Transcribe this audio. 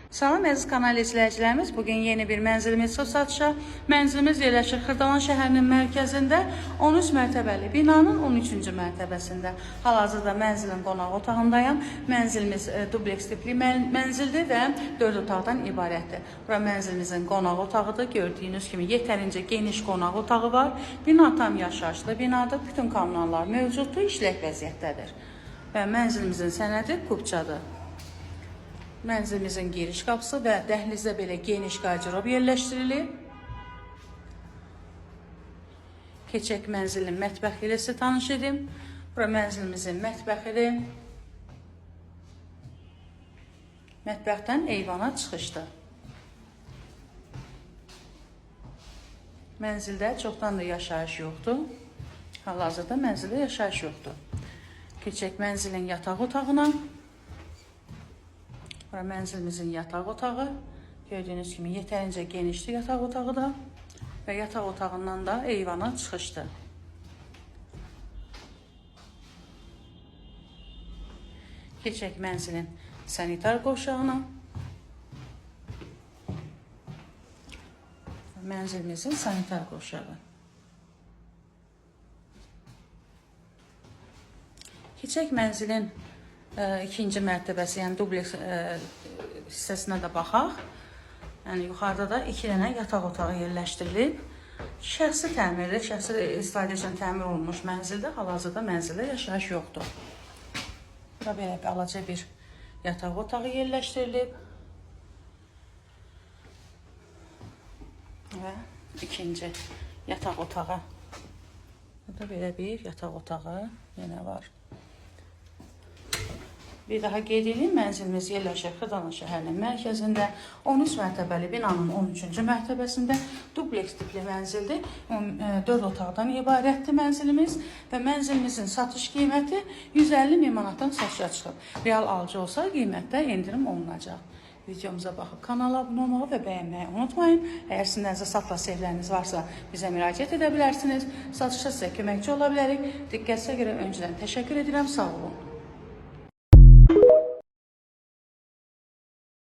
Salam əziz kanal izləyicilərimiz, bugün yeni bir mənzilimiz satışa. Mənzilimiz yerləşir Xırdalan şəhərinin mərkəzində 13 mərtəbəli binanın 13-cü mərtəbəsində. Hal-hazırda mənzilin qonaq otağındayım. Mənzilimiz dubleks tipli mənzildir və 4 otaqdan ibarətdir. Bura mənzilimizin qonaq otağıdır. Gördüyünüz kimi yetərincə geniş qonaq otağı var. Bina tam yaşayışlı binadır. Bütün kommunallar mövcuddur, işlək vəziyyətdədir. Və mənzilimizin sənədi kubçadır. Mənzilimizin giriş qapısı və dəhlizdə belə geniş qardirob yerləşdirilib. Keçək mənzilin mətbəxi ilə sizə tanış edim. Bura mənzilimizin mətbəxidir. Mətbəxdən eyvana çıxışdır. Mənzildə çoxdan da yaşayış yoxdur. Hal-hazırda mənzildə yaşayış yoxdur. Keçək mənzilin yataq otağına. Bura mənzilimizin yataq otağı. Gördüyünüz kimi yetərincə genişli yataq otağı da və yataq otağından da eyvana çıxışdır. Keçək mənzilin sanitar qovşağına. Mənzilimizin sanitar qovşağı. Keçək mənzilin ikinci mərtəbəsi, yəni dubleks hissəsinə də baxaq. Yəni yuxarıda da 2 dənə yataq otağı yerləşdirilib. Şəxsi təmirdir, şəxsi istifadə üçün təmir olunmuş mənzildə, hal-hazırda mənzildə yaşayış yoxdur. Bura belə balaca bir yataq otağı yerləşdirilib. Və ikinci yataq otağı. Burada belə bir yataq otağı yenə var. Bir daha qeyd edeyim, mənzilimiz yerləşir Xırdalan şəhərinin mərkəzində 13 mərtəbəli binanın 13-cü mərtəbəsində dubleks tipli mənzildir. 4 otaqdan ibarətdir mənzilimiz və mənzilimizin satış qiyməti 150.000 manatdan satışa çıxıb. Real alıcı olsa qiymətdə endirim olunacaq. Videomuza baxıb kanala abunə olmağı və bəyənməyi unutmayın. Əgər sizin nəzə satla sevləriniz varsa bizə müraciət edə bilərsiniz. Satışda sizə köməkçi ola bilərik. Diqqətinizə görə öncədən təşəkkür edirəm. Sağ olun.